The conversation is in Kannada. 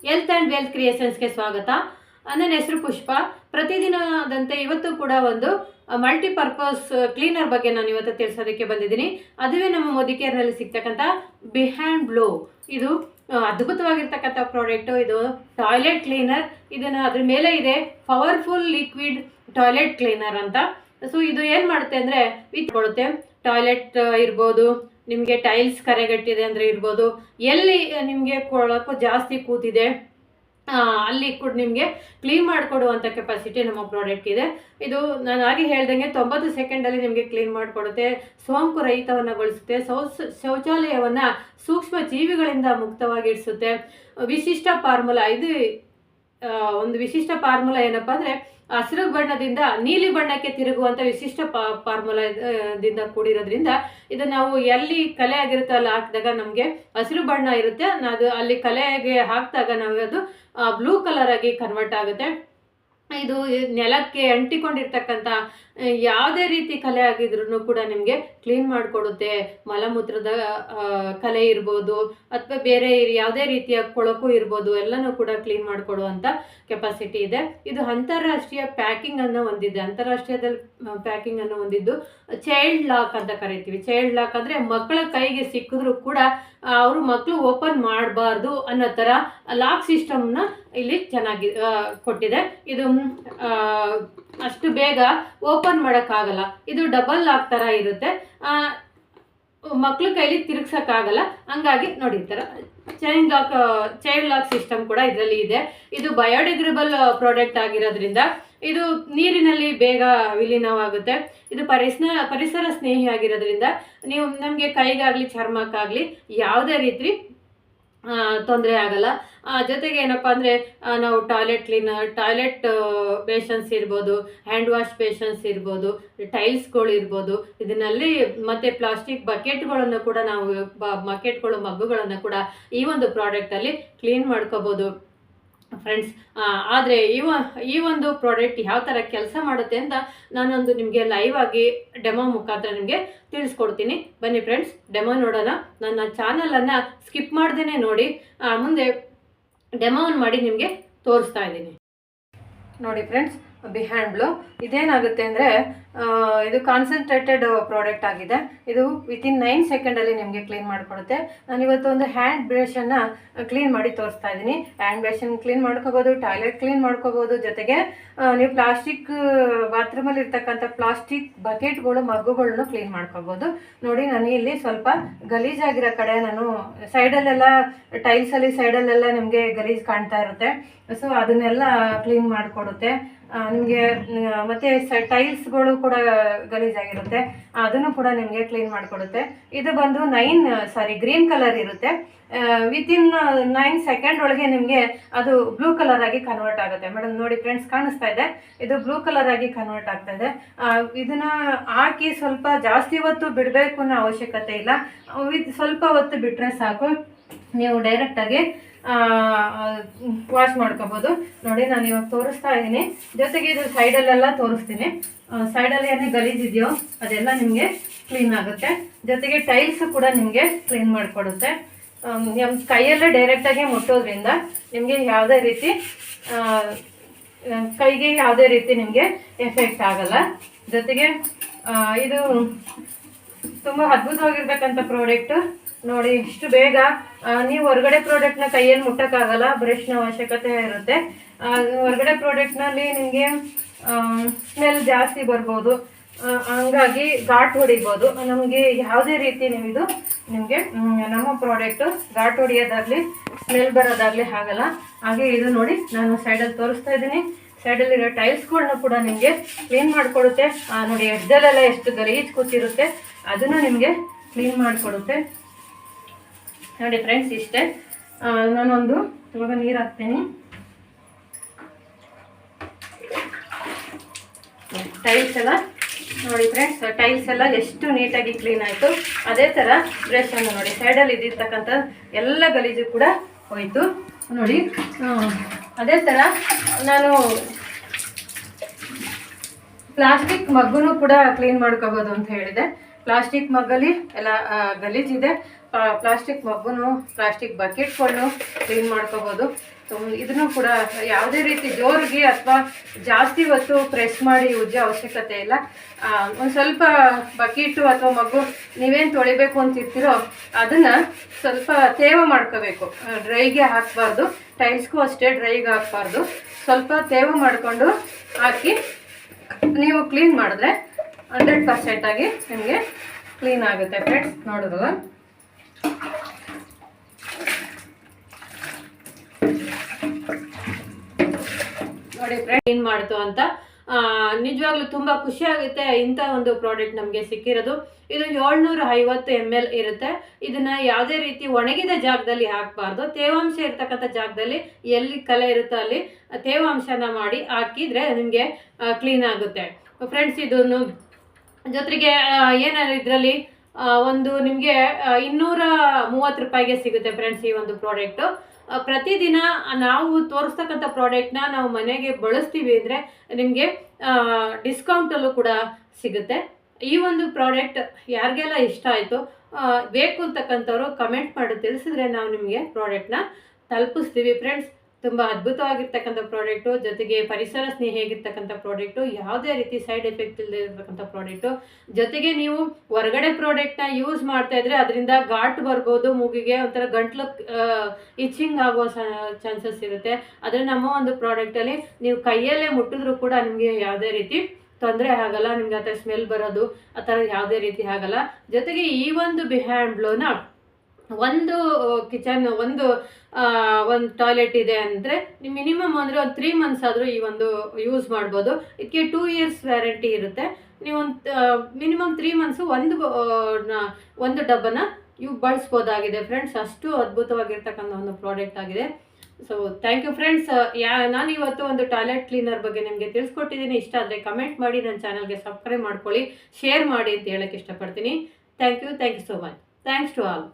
ಹೆಲ್ತ್ ಆ್ಯಂಡ್ ವೆಲ್ತ್ ಕ್ರಿಯೇಷನ್ಸ್ಗೆ ಸ್ವಾಗತ. ನನ್ನ ಹೆಸರು ಪುಷ್ಪ. ಪ್ರತಿದಿನದಂತೆ ಇವತ್ತು ಕೂಡ ಒಂದು ಮಲ್ಟಿಪರ್ಪಸ್ ಕ್ಲೀನರ್ ಬಗ್ಗೆ ನಾನು ಇವತ್ತು ತಿಳಿಸೋದಕ್ಕೆ ಬಂದಿದ್ದೀನಿ. ಅದುವೇ ನಮ್ಮ ಮೋದಿಕೇರ್ನಲ್ಲಿ ಸಿಗ್ತಕ್ಕಂಥ ಬಿಹ್ಯಾಂಡ್ ಬ್ಲೋ. ಇದು ಅದ್ಭುತವಾಗಿರ್ತಕ್ಕಂಥ ಪ್ರಾಡಕ್ಟು. ಇದು ಟಾಯ್ಲೆಟ್ ಕ್ಲೀನರ್. ಇದನ್ನು ಅದ್ರ ಮೇಲೆ ಇದೆ ಪವರ್ಫುಲ್ ಲಿಕ್ವಿಡ್ ಟಾಯ್ಲೆಟ್ ಕ್ಲೀನರ್ ಅಂತ. ಸೊ ಇದು ಏನು ಮಾಡುತ್ತೆ ಅಂದರೆ ಕೊಡುತ್ತೆ. ಟಾಯ್ಲೆಟ್ ಇರ್ಬೋದು, ನಿಮಗೆ ಟೈಲ್ಸ್ ಕರೆಗಟ್ಟಿದೆ ಅಂದರೆ ಇರ್ಬೋದು, ಎಲ್ಲಿ ನಿಮಗೆ ಕೊಳಕು ಜಾಸ್ತಿ ಕೂತಿದೆ ಅಲ್ಲಿ ಕೂಡ ನಿಮಗೆ ಕ್ಲೀನ್ ಮಾಡಿಕೊಡುವಂಥ ಕೆಪಾಸಿಟಿ ನಮ್ಮ ಪ್ರಾಡಕ್ಟ್ ಇದೆ. ಇದು ನಾನು ಆಗಿ ಹೇಳ್ದಂಗೆ 90 ಸೆಕೆಂಡಲ್ಲಿ ನಿಮಗೆ ಕ್ಲೀನ್ ಮಾಡಿಕೊಡುತ್ತೆ. ಸೋಂಕು ರಹಿತವನ್ನುಗೊಳಿಸುತ್ತೆ. ಶೌಚಾಲಯವನ್ನು ಸೂಕ್ಷ್ಮ ಜೀವಿಗಳಿಂದ ಮುಕ್ತವಾಗಿಡಿಸುತ್ತೆ. ವಿಶಿಷ್ಟ ಫಾರ್ಮುಲಾ ಇದು ಒಂದು ವಿಶಿಷ್ಟ ಫಾರ್ಮುಲಾ ಏನಪ್ಪ ಅಂದರೆ ಹಸಿರು ಬಣ್ಣದಿಂದ ನೀಲಿ ಬಣ್ಣಕ್ಕೆ ತಿರುಗುವಂಥ ವಿಶಿಷ್ಟ ಫಾರ್ಮುಲಾದಿಂದ ಕೂಡಿರೋದ್ರಿಂದ ಇದು ನಾವು ಎಲ್ಲಿ ಕಲೆ ಆಗಿರುತ್ತೆ ಅಲ್ಲಿ ಹಾಕಿದಾಗ ನಮಗೆ ಹಸಿರು ಬಣ್ಣ ಇರುತ್ತೆ. ಅದು ಅಲ್ಲಿ ಕಲೆಗೆ ಹಾಕಿದಾಗ ನಾವು ಅದು ಬ್ಲೂ ಕಲರ್ ಆಗಿ ಕನ್ವರ್ಟ್ ಆಗುತ್ತೆ. ಇದು ನೆಲಕ್ಕೆ ಅಂಟಿಕೊಂಡಿರ್ತಕ್ಕಂಥ ಯಾವುದೇ ರೀತಿ ಕಲೆ ಆಗಿದ್ರೂ ಕೂಡ ನಿಮಗೆ ಕ್ಲೀನ್ ಮಾಡಿಕೊಡುತ್ತೆ. ಮಲಮೂತ್ರದ ಕಲೆ ಇರ್ಬೋದು ಅಥವಾ ಬೇರೆ ಯಾವುದೇ ರೀತಿಯ ಕೊಳಕು ಇರ್ಬೋದು, ಎಲ್ಲನೂ ಕೂಡ ಕ್ಲೀನ್ ಮಾಡಿಕೊಡುವಂಥ ಕೆಪಾಸಿಟಿ ಇದೆ. ಇದು ಅಂತಾರಾಷ್ಟ್ರೀಯ ಪ್ಯಾಕಿಂಗನ್ನು ಹೊಂದಿದೆ. ಅಂತಾರಾಷ್ಟ್ರೀಯದಲ್ಲಿ ಪ್ಯಾಕಿಂಗನ್ನು ಹೊಂದಿದ್ದು ಚೈಲ್ಡ್ ಲಾಕ್ ಅಂತ ಕರಿತೀವಿ. ಚೈಲ್ಡ್ ಲಾಕ್ ಅಂದರೆ ಮಕ್ಕಳ ಕೈಗೆ ಸಿಕ್ಕಿದ್ರೂ ಕೂಡ ಅವರು ಮಕ್ಕಳು ಓಪನ್ ಮಾಡಬಾರ್ದು ಅನ್ನೋ ಥರ ಲಾಕ್ ಸಿಸ್ಟಮ್ನ ಇಲ್ಲಿ ಚೆನ್ನಾಗಿ ಕೊಟ್ಟಿದೆ. ಇದು ಅಷ್ಟು ಬೇಗ ಓಪನ್ ಮಾಡೋಕ್ಕಾಗಲ್ಲ. ಇದು ಡಬಲ್ ಲಾಕ್ ಥರ ಇರುತ್ತೆ. ಮಕ್ಳ ಕೈಲಿ ತಿರುಗ್ಸೋಕ್ಕಾಗಲ್ಲ. ಹಂಗಾಗಿ ನೋಡಿ ಈ ಥರ ಚೈಲ್ಡ್ ಲಾಕ್ ಸಿಸ್ಟಮ್ ಕೂಡ ಇದರಲ್ಲಿ ಇದೆ. ಇದು ಬಯೋಡಿಗ್ರೇಡಬಲ್ ಪ್ರಾಡಕ್ಟ್ ಆಗಿರೋದ್ರಿಂದ ಇದು ನೀರಿನಲ್ಲಿ ಬೇಗ ವಿಲೀನವಾಗುತ್ತೆ. ಇದು ಪರಿಸರ ಸ್ನೇಹಿ ಆಗಿರೋದ್ರಿಂದ ನೀವು ನಮಗೆ ಕೈಗಾಗಲಿ ಚರ್ಮಕ್ಕಾಗಲಿ ಯಾವುದೇ ರೀತಿ ತೊಂದರೆ ಆಗಲ್ಲ. ಜೊತೆಗೆ ಏನಪ್ಪ ಅಂದರೆ ನಾವು ಟಾಯ್ಲೆಟ್ ಬೇಷನ್ಸ್ ಇರ್ಬೋದು, ಹ್ಯಾಂಡ್ ವಾಶ್ ಬೇಷನ್ಸ್ ಇರ್ಬೋದು, ಟೈಲ್ಸ್ಗಳು ಇರ್ಬೋದು, ಇದನ್ನಲ್ಲಿ ಮತ್ತು ಪ್ಲಾಸ್ಟಿಕ್ ಬಕೆಟ್ಗಳನ್ನು ಕೂಡ ನಾವು ಬಕೆಟ್ಗಳು ಮಗ್ಗುಗಳನ್ನು ಕೂಡ ಈ ಒಂದು ಪ್ರಾಡಕ್ಟಲ್ಲಿ ಕ್ಲೀನ್ ಮಾಡ್ಕೋಬೋದು ಫ್ರೆಂಡ್ಸ್. ಆದರೆ ಈ ಒಂದು ಪ್ರಾಡಕ್ಟ್ ಯಾವ ಥರ ಕೆಲಸ ಮಾಡುತ್ತೆ ಅಂತ ನಾನೊಂದು ನಿಮಗೆ ಲೈವ್ ಆಗಿ ಡೆಮೋ ಮುಖಾಂತರ ನಿಮಗೆ ತಿಳಿಸ್ಕೊಡ್ತೀನಿ. ಬನ್ನಿ ಫ್ರೆಂಡ್ಸ್, ಡೆಮೋ ನೋಡೋಣ. ನನ್ನ ಚಾನಲನ್ನು ಸ್ಕಿಪ್ ಮಾಡ್ದೇ ನೋಡಿ ಮುಂದೆ ಡೆಮೋವನ್ನು ಮಾಡಿ ನಿಮಗೆ ತೋರಿಸ್ತಾ ಇದ್ದೀನಿ. ನೋಡಿ ಫ್ರೆಂಡ್ಸ್, ಬಿಹ್ಯಾಂಡ್ ಬ್ಲೋ ಇದೇನಾಗುತ್ತೆ ಅಂದರೆ ಇದು ಕಾನ್ಸಂಟ್ರೇಟೆಡ್ ಪ್ರಾಡಕ್ಟ್ ಆಗಿದೆ. ಇದು ವಿತಿನ್ 9 ಸೆಕೆಂಡಲ್ಲಿ ನಿಮಗೆ ಕ್ಲೀನ್ ಮಾಡಿಕೊಡುತ್ತೆ. ನಾನಿವತ್ತು ಒಂದು ಹ್ಯಾಂಡ್ ಬ್ರಷನ್ನು ಕ್ಲೀನ್ ಮಾಡಿ ತೋರಿಸ್ತಾ ಇದ್ದೀನಿ. ಹ್ಯಾಂಡ್ ಬ್ರಷನ್ನು ಕ್ಲೀನ್ ಮಾಡ್ಕೋಬೋದು, ಟಾಯ್ಲೆಟ್ ಕ್ಲೀನ್ ಮಾಡ್ಕೋಬೋದು. ಜೊತೆಗೆ ನೀವು ಪ್ಲಾಸ್ಟಿಕ್ ಬಾತ್ರೂಮಲ್ಲಿ ಇರ್ತಕ್ಕಂಥ ಪ್ಲಾಸ್ಟಿಕ್ ಬಕೆಟ್ಗಳು ಮಗ್ಗುಗಳನ್ನು ಕ್ಲೀನ್ ಮಾಡ್ಕೋಬೋದು. ನೋಡಿ, ನಾನು ಇಲ್ಲಿ ಸ್ವಲ್ಪ ಗಲೀಜಾಗಿರೋ ಕಡೆ ನಾನು ಸೈಡಲ್ಲೆಲ್ಲ ಟೈಲ್ಸಲ್ಲಿ ಸೈಡಲ್ಲೆಲ್ಲ ನಿಮಗೆ ಗಲೀಜು ಕಾಣ್ತಾ ಇರುತ್ತೆ. ಸೊ ಅದನ್ನೆಲ್ಲ ಕ್ಲೀನ್ ಮಾಡಿಕೊಡುತ್ತೆ ನಿಮಗೆ. ಮತ್ತು ಟೈಲ್ಸ್ಗಳು ಕೂಡ ಗಲೀಜಾಗಿರುತ್ತೆ, ಅದನ್ನು ಕೂಡ ನಿಮಗೆ ಕ್ಲೀನ್ ಮಾಡಿಕೊಡುತ್ತೆ. ಇದು ಬಂದು ಗ್ರೀನ್ ಕಲರ್ ಇರುತ್ತೆ. ವಿತಿನ್ 9 ಸೆಕೆಂಡ್ ಒಳಗೆ ನಿಮಗೆ ಅದು ಬ್ಲೂ ಕಲರ್ ಆಗಿ ಕನ್ವರ್ಟ್ ಆಗುತ್ತೆ. ಮೇಡಮ್ ನೋಡಿ ಫ್ರೆಂಡ್ಸ್, ಕಾಣಿಸ್ತಾ ಇದೆ, ಇದು ಬ್ಲೂ ಕಲರ್ ಆಗಿ ಕನ್ವರ್ಟ್ ಆಗ್ತಾ ಇದೆ. ಇದನ್ನ ಹಾಕಿ ಸ್ವಲ್ಪ ಜಾಸ್ತಿ ಹೊತ್ತು ಬಿಡಬೇಕು ಅನ್ನೋ ಅವಶ್ಯಕತೆ ಇಲ್ಲ. ಸ್ವಲ್ಪ ಹೊತ್ತು ಬಿಟ್ಟರೆ ಸಾಕು, ನೀವು ಡೈರೆಕ್ಟಾಗಿ ವಾಶ್ ಮಾಡ್ಕೋಬೋದು. ನೋಡಿ, ನಾನು ಇವಾಗ ತೋರಿಸ್ತಾ ಇದ್ದೀನಿ. ಜೊತೆಗೆ ಇದು ಸೈಡಲ್ಲೆಲ್ಲ ತೋರಿಸ್ತೀನಿ. ಸೈಡಲ್ಲಿ ಏನೇ ಗಲೀಜಿದೆಯೋ ಅದೆಲ್ಲ ನಿಮಗೆ ಕ್ಲೀನ್ ಆಗುತ್ತೆ. ಜೊತೆಗೆ ಟೈಲ್ಸು ಕೂಡ ನಿಮಗೆ ಕ್ಲೀನ್ ಮಾಡಿಕೊಡುತ್ತೆ. ನಮ್ಮ ಕೈಯಲ್ಲೇ ಡೈರೆಕ್ಟಾಗಿ ಮುಟ್ಟೋದ್ರಿಂದ ನಿಮಗೆ ಕೈಗೆ ಯಾವುದೇ ರೀತಿ ನಿಮಗೆ ಎಫೆಕ್ಟ್ ಆಗಲ್ಲ. ಜೊತೆಗೆ ಇದು ತುಂಬ ಅದ್ಭುತವಾಗಿರ್ತಕ್ಕಂಥ ಪ್ರಾಡಕ್ಟು. ನೋಡಿ, ಇಷ್ಟು ಬೇಗ ನೀವು ಹೊರಗಡೆ ಪ್ರಾಡಕ್ಟ್ನ ಕೈಯಲ್ಲಿ ಮುಟ್ಟೋಕ್ಕಾಗಲ್ಲ, ಬ್ರಷ್ನ ಅವಶ್ಯಕತೆ ಇರುತ್ತೆ. ಹೊರಗಡೆ ಪ್ರಾಡಕ್ಟ್ನಲ್ಲಿ ನಿಮಗೆ ಸ್ಮೆಲ್ ಜಾಸ್ತಿ ಬರ್ಬೋದು, ಹಂಗಾಗಿ ಘಾಟ್ ಹೊಡಿಬೋದು. ನಮಗೆ ಯಾವುದೇ ರೀತಿ ನಿಮಗೆ ನಮ್ಮ ಪ್ರಾಡಕ್ಟು ಘಾಟ್ ಹೊಡಿಯೋದಾಗಲಿ ಸ್ಮೆಲ್ ಬರೋದಾಗಲಿ ಆಗಲ್ಲ. ಹಾಗೆ ಇದು ನೋಡಿ, ನಾನು ಸೈಡಲ್ಲಿ ತೋರಿಸ್ತಾ ಇದ್ದೀನಿ. ಸೈಡಲ್ಲಿರೋ ಟೈಲ್ಸ್ಗಳನ್ನ ಕೂಡ ನಿಮಗೆ ಕ್ಲೀನ್ ಮಾಡಿಕೊಡುತ್ತೆ. ನೋಡಿ, ಎಡ್ಜಲ್ಲೆಲ್ಲ ಎಷ್ಟು ಗಲೀಜು ಕೂತಿರುತ್ತೆ ಅದನ್ನು ನಿಮಗೆ ಕ್ಲೀನ್ ಮಾಡಿಕೊಡುತ್ತೆ. ನೋಡಿ ಫ್ರೆಂಡ್ಸ್, ಇಷ್ಟೇ. ನಾನೊಂದು ಇವಾಗ ನೀರು ಹಾಕ್ತೀನಿ. ಟೈಲ್ಸ್ ಎಲ್ಲ ನೋಡಿ ಫ್ರೆಂಡ್ಸ್, ಟೈಲ್ಸ್ ಎಲ್ಲ ಎಷ್ಟು ನೀಟಾಗಿ ಕ್ಲೀನ್ ಆಯಿತು. ಅದೇ ಥರ ಬ್ರಷನ್ನು ನೋಡಿ, ಸೈಡಲ್ಲಿ ಇದ್ದಿರ್ತಕ್ಕಂಥ ಎಲ್ಲ ಗಲೀಜು ಕೂಡ ಹೋಯಿತು. ನೋಡಿ, ಅದೇ ಥರ ನಾನು ಪ್ಲಾಸ್ಟಿಕ್ ಮಗ್ಗುನು ಕೂಡ ಕ್ಲೀನ್ ಮಾಡ್ಕೋಬೋದು ಅಂತ ಹೇಳಿದೆ. ಪ್ಲಾಸ್ಟಿಕ್ ಮಗ್ಗಲ್ಲಿ ಎಲ್ಲ ಗಲೀಜಿದೆ, ಪ್ಲಾಸ್ಟಿಕ್ ಮಗ್ಗುನು ಪ್ಲಾಸ್ಟಿಕ್ ಬಕೆಟ್ಗಳನ್ನು ಕ್ಲೀನ್ ಮಾಡ್ಕೋಬೋದು. ಇದನ್ನು ಕೂಡ ಯಾವುದೇ ರೀತಿ ಜೋರಿಗೆ ಅಥವಾ ಜಾಸ್ತಿ ಹೊತ್ತು ಪ್ರೆಸ್ ಮಾಡಿ ಉಜ್ಜೋ ಅವಶ್ಯಕತೆ ಇಲ್ಲ. ಒಂದು ಸ್ವಲ್ಪ ಬಕೆಟು ಅಥವಾ ಮಗ್ಗು ನೀವೇನು ತೊಳಿಬೇಕು ಅಂತಿರ್ತೀರೋ ಅದನ್ನು ಸ್ವಲ್ಪ ತೇವ ಮಾಡ್ಕೋಬೇಕು. ಡ್ರೈಗೆ ಹಾಕಬಾರ್ದು, ಟೈಲ್ಸ್ಗೂ ಅಷ್ಟೇ ಡ್ರೈಗೆ ಹಾಕಬಾರ್ದು. ಸ್ವಲ್ಪ ತೇವ ಮಾಡಿಕೊಂಡು ಹಾಕಿ ನೀವು ಕ್ಲೀನ್ ಮಾಡಿದ್ರೆ 100% ಆಗಿ ನಿಮಗೆ ಕ್ಲೀನ್ ಆಗುತ್ತೆ ಫ್ರೆಂಡ್ಸ್. ನೋಡಿದ್ರಲ್ಲ, ನೋಡಿ ಫ್ರೆಂಡ್ ಕ್ಲೀನ್ ಮಾಡ್ತು ಅಂತ ನಿಜವಾಗ್ಲೂ ತುಂಬ ಖುಷಿ ಆಗುತ್ತೆ. ಇಂಥ ಒಂದು ಪ್ರಾಡಕ್ಟ್ ನಮಗೆ ಸಿಕ್ಕಿರೋದು. ಇದು 750 ml ಇರುತ್ತೆ. ಇದನ್ನು ಯಾವುದೇ ರೀತಿ ಒಣಗಿದ ಜಾಗದಲ್ಲಿ ಹಾಕಬಾರ್ದು. ತೇವಾಂಶ ಇರ್ತಕ್ಕಂಥ ಜಾಗದಲ್ಲಿ ಎಲ್ಲಿ ಕಲೆ ಇರುತ್ತೋ ಅಲ್ಲಿ ತೇವಾಂಶನ ಮಾಡಿ ಹಾಕಿದರೆ ನಿಮಗೆ ಕ್ಲೀನ್ ಆಗುತ್ತೆ ಫ್ರೆಂಡ್ಸ್. ಇದನ್ನು ಜೊತೆಗೆ ಏನಾದ್ರು ಇದರಲ್ಲಿ ಒಂದು ನಿಮಗೆ 230 ರೂಪಾಯಿಗೆ ಸಿಗುತ್ತೆ ಫ್ರೆಂಡ್ಸ್ ಈ ಒಂದು ಪ್ರಾಡಕ್ಟು. ಪ್ರತಿದಿನ ನಾವು ತೋರಿಸ್ತಕ್ಕಂಥ ಪ್ರಾಡಕ್ಟ್ನ ನಾವು ಮನೆಗೆ ಬಳಸ್ತೀವಿ ಅಂದರೆ ನಿಮಗೆ ಡಿಸ್ಕೌಂಟಲ್ಲೂ ಕೂಡ ಸಿಗುತ್ತೆ. ಈ ಒಂದು ಪ್ರಾಡಕ್ಟ್ ಯಾರಿಗೆಲ್ಲ ಇಷ್ಟ ಆಯಿತು ಬೇಕು ಅಂತಕ್ಕಂಥವ್ರು ಕಮೆಂಟ್ ಮಾಡಿ ತಿಳಿಸಿದ್ರೆ ನಾವು ನಿಮಗೆ ಪ್ರಾಡಕ್ಟ್ನ ತಲುಪಿಸ್ತೀವಿ ಫ್ರೆಂಡ್ಸ್. ತುಂಬ ಅದ್ಭುತವಾಗಿರ್ತಕ್ಕಂಥ ಪ್ರಾಡಕ್ಟು, ಜೊತೆಗೆ ಪರಿಸರ ಸ್ನೇಹಿಯಾಗಿರ್ತಕ್ಕಂಥ ಪ್ರಾಡಕ್ಟು, ಯಾವುದೇ ರೀತಿ ಸೈಡ್ ಎಫೆಕ್ಟ್ ಇಲ್ಲದೆ ಇರತಕ್ಕಂಥ ಪ್ರಾಡಕ್ಟು. ಜೊತೆಗೆ ನೀವು ಹೊರಗಡೆ ಪ್ರಾಡಕ್ಟ್ನ ಯೂಸ್ ಮಾಡ್ತಾ ಇದ್ರೆ ಅದರಿಂದ ಘಾಟ್ ಬರ್ಬೋದು, ಮೂಗಿಗೆ ಒಂಥರ ಗಂಟ್ಲು ಇಚ್ಚಿಂಗ್ ಆಗೋ ಚಾನ್ಸಸ್ ಇರುತ್ತೆ. ಆದರೆ ನಮ್ಮ ಒಂದು ಪ್ರಾಡಕ್ಟಲ್ಲಿ ನೀವು ಕೈಯಲ್ಲೇ ಮುಟ್ಟಿದ್ರೂ ಕೂಡ ನಿಮಗೆ ಯಾವುದೇ ರೀತಿ ತೊಂದರೆ ಆಗಲ್ಲ. ನಿಮ್ಗೆ ಆ ಥರ ಸ್ಮೆಲ್ ಬರೋದು ಆ ಥರ ಯಾವುದೇ ರೀತಿ ಆಗಲ್ಲ. ಜೊತೆಗೆ ಈ ಒಂದು ಬಿಹ್ಯಾಂಡ್ ಬ್ಲೋನ ಒಂದು ಕಿಚನ್ ಒಂದು ಟಾಯ್ಲೆಟ್ ಇದೆ ಅಂದರೆ ನೀವು ಮಿನಿಮಮ್ ಅಂದರೆ ಒಂದು 3 months ಆದರೂ ಈ ಒಂದು ಯೂಸ್ ಮಾಡ್ಬೋದು. ಇದಕ್ಕೆ 2 years ವ್ಯಾರಂಟಿ ಇರುತ್ತೆ. ನೀವು ಒಂದು ಮಿನಿಮಮ್ 3 months ಒಂದು ಡಬ್ಬನ ಇವು ಬಳಸ್ಬೋದಾಗಿದೆ ಫ್ರೆಂಡ್ಸ್. ಅಷ್ಟು ಅದ್ಭುತವಾಗಿರ್ತಕ್ಕಂಥ ಒಂದು ಪ್ರಾಡಕ್ಟ್ ಆಗಿದೆ. So thank you friends. ನಾನು ಇವತ್ತು ಒಂದು ಟಾಯ್ಲೆಟ್ ಕ್ಲೀನರ್ ಬಗ್ಗೆ ನಿಮಗೆ ತಿಳಿಸ್ಕೊಟ್ಟಿದ್ದೀನಿ. ಇಷ್ಟ ಆದರೆ ಕಮೆಂಟ್ ಮಾಡಿ, ನನ್ನ ಚಾನಲ್ಗೆ ಸಬ್ಸ್ಕ್ರೈಬ್ ಮಾಡ್ಕೊಳ್ಳಿ, ಶೇರ್ ಮಾಡಿ ಅಂತ ಹೇಳೋಕ್ಕೆ ಇಷ್ಟಪಡ್ತೀನಿ. Thank you so much. Thanks to all.